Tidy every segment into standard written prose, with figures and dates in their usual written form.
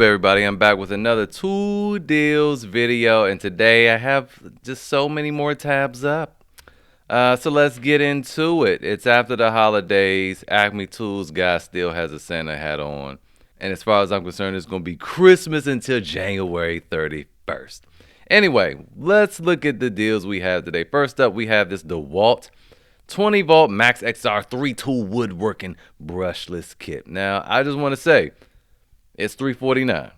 Everybody, I'm back with another tool deals video, and today I have just so many more tabs up. So let's get into it. It's after the holidays. Acme Tools guy still has a Santa hat on, and as far as I'm concerned, it's gonna be Christmas until January 31st. Anyway, let's look at the deals we have today. First up, we have this dewalt 20 volt Max XR 3-tool woodworking brushless kit. Now, I just want to say it's $349.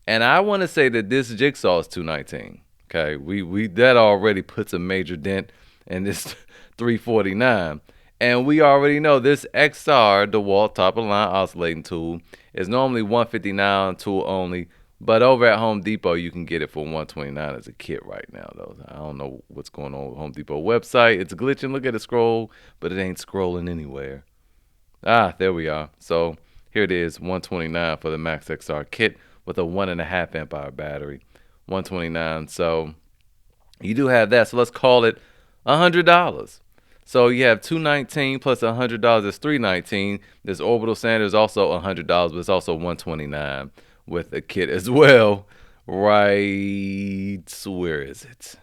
And I want to say that this jigsaw is $219. Okay, we that already puts a major dent in this $349. And we already know this XR, DeWalt top of the line oscillating tool, is normally $159 tool only. But over at Home Depot, you can get it for $129 as a kit right now, though. I don't know what's going on with Home Depot website. It's glitching. Look at the scroll, but it ain't scrolling anywhere. Ah, there we are. So here it is, $129 for the Max XR kit with a 1.5 amp hour battery. $129. So you do have that. So let's call it $100. So you have $219 plus $100 is $319. This orbital sander is also $100, but it's also $129 with a kit as well. Right, where is it?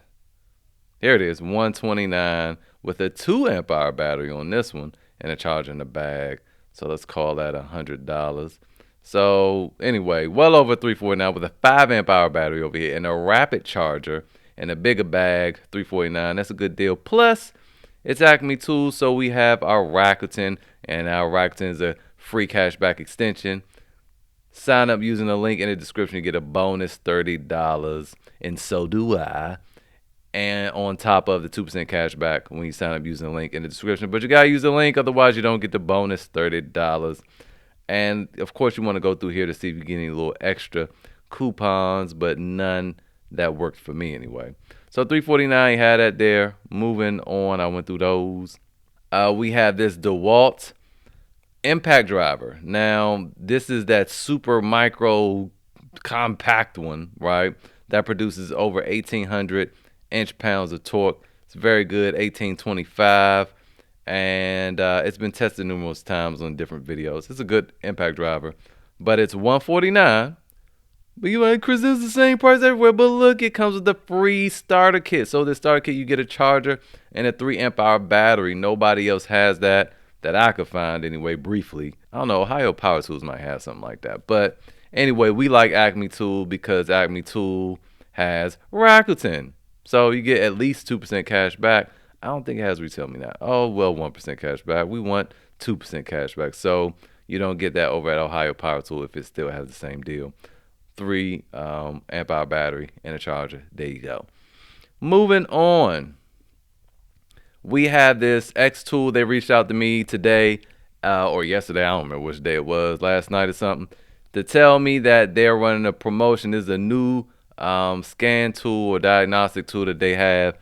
Here it is, $129 with a 2 amp hour battery on this one and a charger in the bag. So let's call that $100. So anyway, well over $349 now with a 5 amp hour battery over here and a rapid charger and a bigger bag, $349. That's a good deal. Plus, it's Acme Tools, so we have our Rakuten, and our Rakuten is a free cashback extension. Sign up using the link in the description. You get a bonus $30, and so do I. And on top of the 2% cash back when you sign up using the link in the description. But you got to use the link, otherwise you don't get the bonus $30. And, of course, you want to go through here to see if you get any little extra coupons, but none that worked for me anyway. So $349, you had that there. Moving on, I went through those. We have this DeWalt impact driver. Now, this is that super micro compact one, right, that produces over 1,800 inch-pounds of torque. It's very good, 1825, and it's been tested numerous times on different videos. It's a good impact driver, but it's $149. But you like, Chris, this is the same price everywhere. But look, it comes with the free starter kit. So this starter kit, you get a charger and a 3 amp hour battery. Nobody else has that I could find anyway, briefly. I don't know, Ohio Power Tools might have something like that. But anyway, we like Acme Tool because Acme Tool has Rakuten. So you get at least 2% cash back. I don't think it has retail me now. Oh, well, 1% cash back. We want 2% cash back. So you don't get that over at Ohio Power Tool if it still has the same deal. 3 amp hour battery and a charger. There you go. Moving on. We have this X Tool. They reached out to me today or yesterday. I don't remember which day it was, last night or something, to tell me that they're running a promotion. This is a new scan tool or diagnostic tool that they have.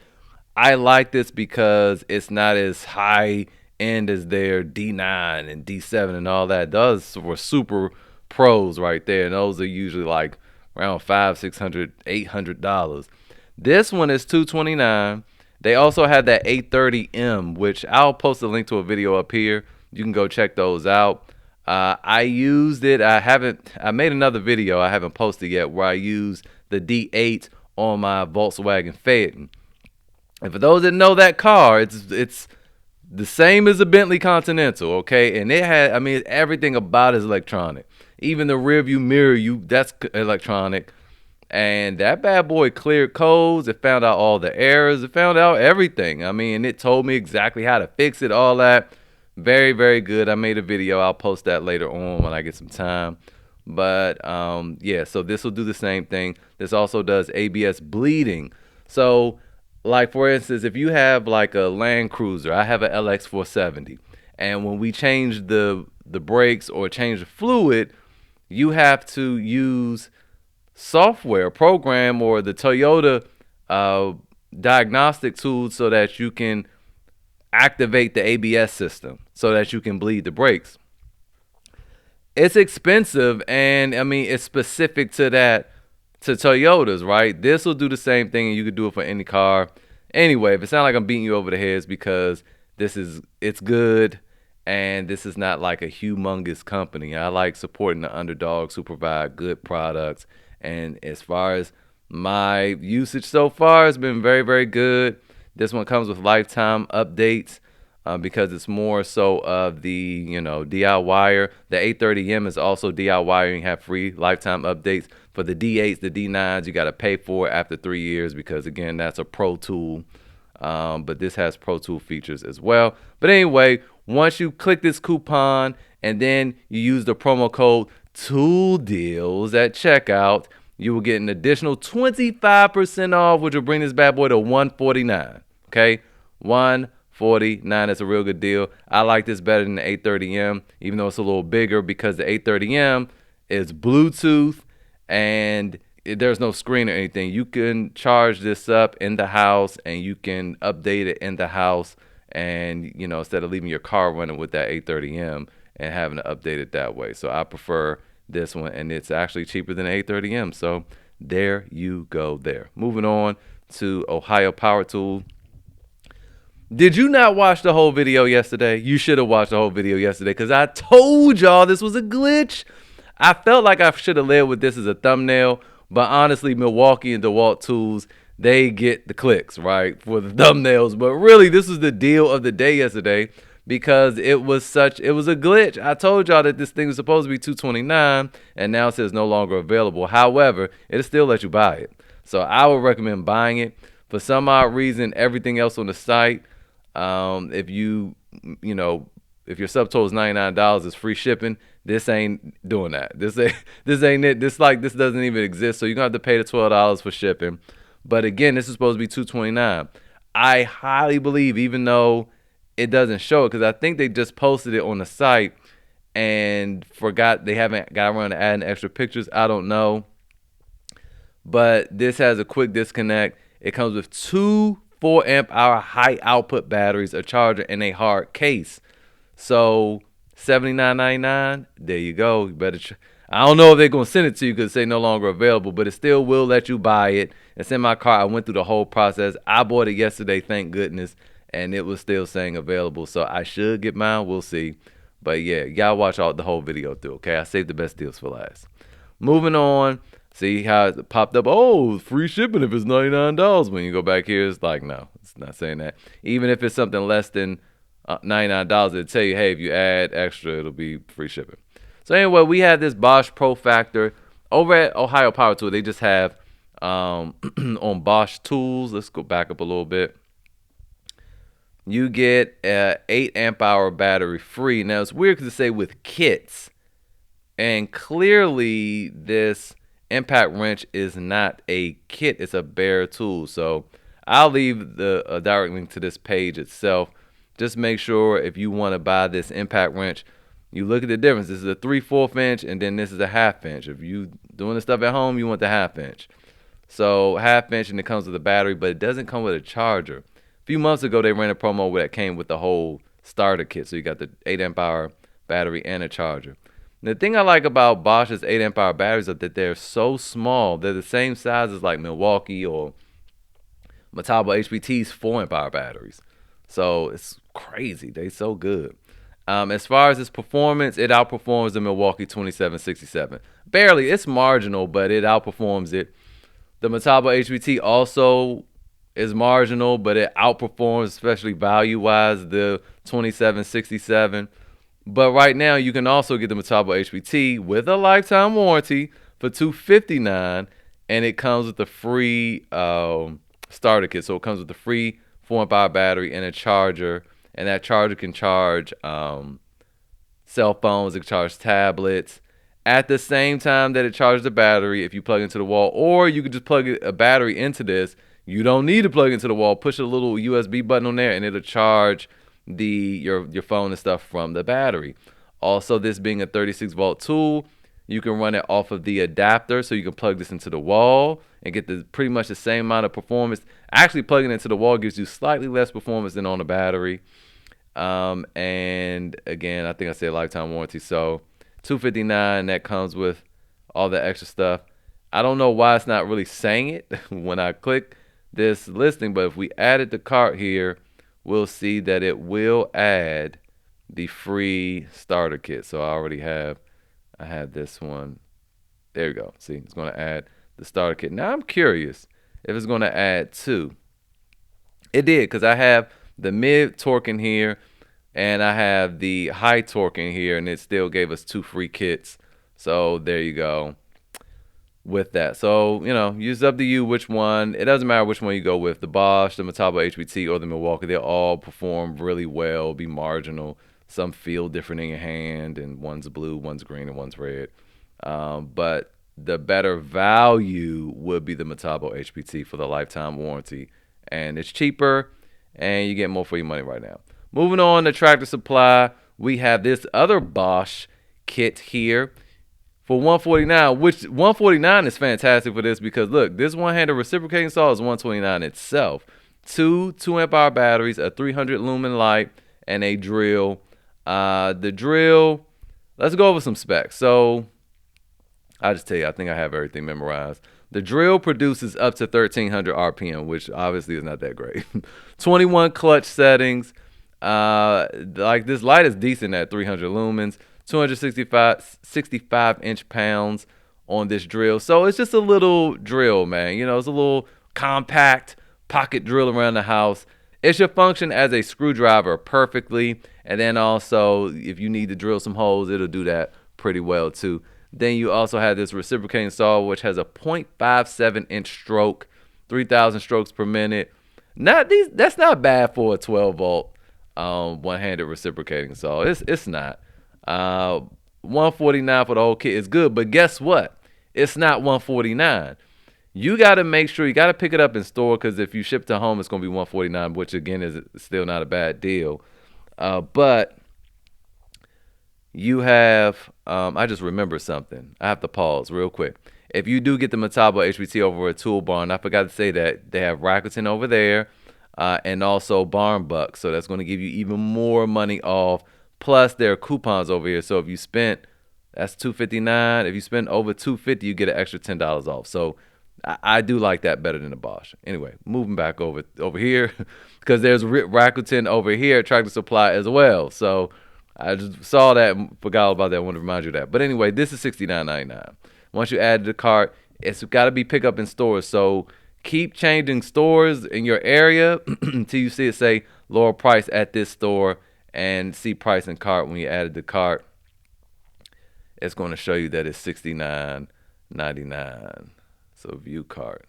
I like this because it's not as high end as their D9 and D7 and all that. Those were super pros right there, and those are usually like around $500, $600, $800. This one is $229. They also have that 830M, which I'll post a link to a video up here. You can go check those out. I used it. I made another video I haven't posted yet where I used the D8 on my Volkswagen Phaeton. And for those that know that car, it's the same as a Bentley Continental, okay? And it had, I mean, everything about it is electronic. Even the rear view mirror, that's electronic. And that bad boy cleared codes. It found out all the errors. It found out everything. I mean, it told me exactly how to fix it, all that. Very, very good. I made a video. I'll post that later on when I get some time. But, yeah, so this will do the same thing. This also does ABS bleeding. So, like, for instance, if you have, like, a Land Cruiser, I have an LX470, and when we change the brakes or change the fluid, you have to use software program or the Toyota diagnostic tools so that you can activate the ABS system so that you can bleed the brakes. It's expensive, and I mean, it's specific to Toyotas, right? This will do the same thing, and you could do it for any car. Anyway, if it sounds like I'm beating you over the head, it's because it's good, And this is not like a humongous company. I like supporting the underdogs who provide good products. And as far as my usage so far, has been very, very good. This one comes with lifetime updates because it's more so of the, DIYer. The 830M is also DIYer and have free lifetime updates. For the D8s, the D9s, you got to pay for it after 3 years because, again, that's a pro tool. But this has Pro Tool features as well. But anyway, once you click this coupon and then you use the promo code TOOLDEALS at checkout, you will get an additional 25% off, which will bring this bad boy to $149. Okay, $149. That's a real good deal. I like this better than the 830M, even though it's a little bigger because the 830M is Bluetooth and there's no screen or anything. You can charge this up in the house and you can update it in the house, and instead of leaving your car running with that 830M and having to update it that way. So I prefer this one, and it's actually cheaper than 830M. So there you go there. Moving on to Ohio Power Tool. Did you not watch the whole video yesterday? You should have watched the whole video yesterday because I told y'all this was a glitch. I felt like I should have led with this as a thumbnail, but honestly, Milwaukee and DeWalt tools, they get the clicks, right, for the thumbnails. But really, this was the deal of the day yesterday because it was a glitch. I told y'all that this thing was supposed to be $229, and now it says no longer available. However, it'll still let you buy it. So I would recommend buying it. For some odd reason, everything else on the site, if your subtotal is $99, is free shipping. This ain't doing that. This ain't it. This doesn't even exist. So you're gonna have to pay the $12 for shipping. But again, this is supposed to be $229. I highly believe, even though it doesn't show it, because I think they just posted it on the site and forgot they haven't got around to adding extra pictures. I don't know. But this has a quick disconnect. It comes with two 4-amp-hour high output batteries, a charger, and a hard case. So $79.99. There you go. You better. I don't know if they're gonna send it to you because it's no longer available, but it still will let you buy it. It's in my car. I went through the whole process. I bought it yesterday, thank goodness, and it was still saying available. So I should get mine. We'll see. But yeah, y'all watch the whole video through. Okay, I saved the best deals for last. Moving on. See how it popped up? Oh, free shipping if it's $99. When you go back here, it's like, no, it's not saying that. Even if it's something less than $99, it'll tell you, hey, if you add extra, it'll be free shipping. So anyway, we have this Bosch Pro Factor. Over at Ohio Power Tool, they just have on Bosch tools. Let's go back up a little bit. You get an 8-amp-hour battery free. Now, it's weird because it say with kits. And clearly, this impact wrench is not a kit. It's a bare tool. So I'll leave the direct link to this page itself. Just make sure if you want to buy this impact wrench, you look at the difference. This is a 3/4 inch, and then this is a 1/2 inch. If you doing the stuff at home, you want the 1/2 inch. So 1/2 inch, and it comes with a battery, but it doesn't come with a charger. A few months ago, they ran a promo that came with the whole starter kit. So you got the 8-amp-hour battery and a charger. The thing I like about Bosch's 8-amp-hour batteries is that they're so small. They're the same size as like Milwaukee or Metabo HPT's 4-amp-hour batteries. So it's crazy. They're so good. As far as its performance, it outperforms the Milwaukee 2767. Barely. It's marginal, but it outperforms it. The Metabo HPT also is marginal, but it outperforms, especially value-wise, the 2767. But right now, you can also get the Metabo HPT with a lifetime warranty for $259, and it comes with a free starter kit. So it comes with a free 4-amp-hour battery and a charger, and that charger can charge cell phones, it can charge tablets. At the same time that it charges the battery, if you plug into the wall, or you can just plug a battery into this. You don't need to plug into the wall. Push a little USB button on there, and it'll charge your phone and stuff from the battery. Also, this being a 36-volt tool, you can run it off of the adapter, so you can plug this into the wall and get pretty much the same amount of performance. Actually, plugging it into the wall gives you slightly less performance than on the battery. And again, I think I said lifetime warranty. So $259, that comes with all the extra stuff. I don't know why it's not really saying it when I click this listing, but if we added the cart here, we'll see that it will add the free starter kit. So I have this one. There you go. See, it's going to add the starter kit. Now I'm curious if it's going to add two. It did, because I have the mid torque in here and I have the high torque in here, and it still gave us two free kits. So there you go with that. So, it's up to you which one. It doesn't matter which one you go with. The Bosch, the Metabo HPT, or the Milwaukee, they all perform really well, be marginal. Some feel different in your hand, and one's blue, one's green, and one's red. But the better value would be the Metabo HPT for the lifetime warranty. And it's cheaper, and you get more for your money right now. Moving on to Tractor Supply, we have this other Bosch kit here for $149, which $149 is fantastic for this because, look, this one-handed reciprocating saw is $129 itself. Two 2-amp-hour batteries, a 300 lumen light, and a drill. The drill, let's go over some specs. So I'll just tell you, I think I have everything memorized. The drill produces up to 1,300 RPM, which obviously is not that great. 21 clutch settings. Like this light is decent at 300 lumens. 265 inch-pounds on this drill. So it's just a little drill, man. It's a little compact pocket drill around the house. It should function as a screwdriver perfectly. And then also, if you need to drill some holes, it'll do that pretty well too. Then you also have this reciprocating saw, which has a 0.57 inch stroke, 3,000 strokes per minute. That's not bad for a 12 volt one-handed reciprocating saw. It's not. $149 for the whole kit is good, but guess what? It's not $149. You got to make sure you got to pick it up in store, because if you ship to home, it's going to be $149, which again is still not a bad deal. But you have, I just remembered something. I have to pause real quick. If you do get the Metabo HPT over at Toolbarn, I forgot to say that they have Rakuten over there, and also Barn Bucks. So that's going to give you even more money off. Plus, there are coupons over here. So if you spent, that's $259. If you spend over $250, you get an extra $10 off. So I do like that better than the Bosch. Anyway, moving back over here, because there's Rakuten over here at Tractor Supply as well. So I just saw that and forgot all about that. I wanted to remind you of that. But anyway, this is $69.99. Once you add to the cart, it's got to be picked up in stores. So keep changing stores in your area until you see it say lower price at this store, and see price in cart. When you add it to cart, it's going to show you that it's $69.99. So view cart.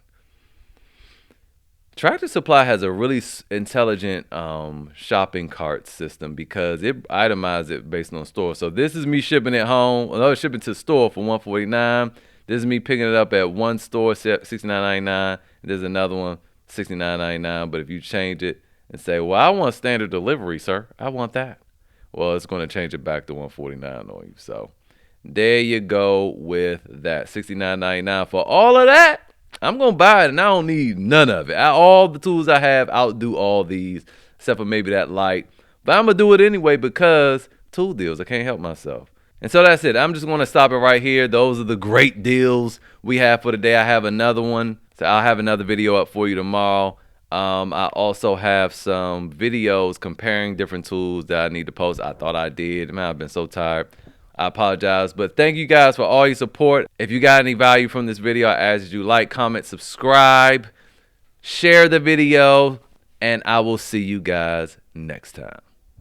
Tractor Supply has a really intelligent shopping cart system, because it itemizes it based on store. So this is me shipping it home. Another shipping to store for $149. This is me picking it up at one store, $69.99. There's another one, $69.99. But if you change it and say, well, I want standard delivery, sir, I want that, well, it's going to change it back to $149 on you. So there you go with that, $69.99 for all of that. I'm going to buy it, and I don't need none of it. All the tools I have outdo all these, except for maybe that light. But I'm going to do it anyway, because tool deals. I can't help myself. And so that's it. I'm just going to stop it right here. Those are the great deals we have for today. I have another one. So I'll have another video up for you tomorrow. I also have some videos comparing different tools that I need to post. I thought I did. Man, I've been so tired. I apologize. But thank you guys for all your support. If you got any value from this video, I ask that you like, comment, subscribe, share the video, and I will see you guys next time.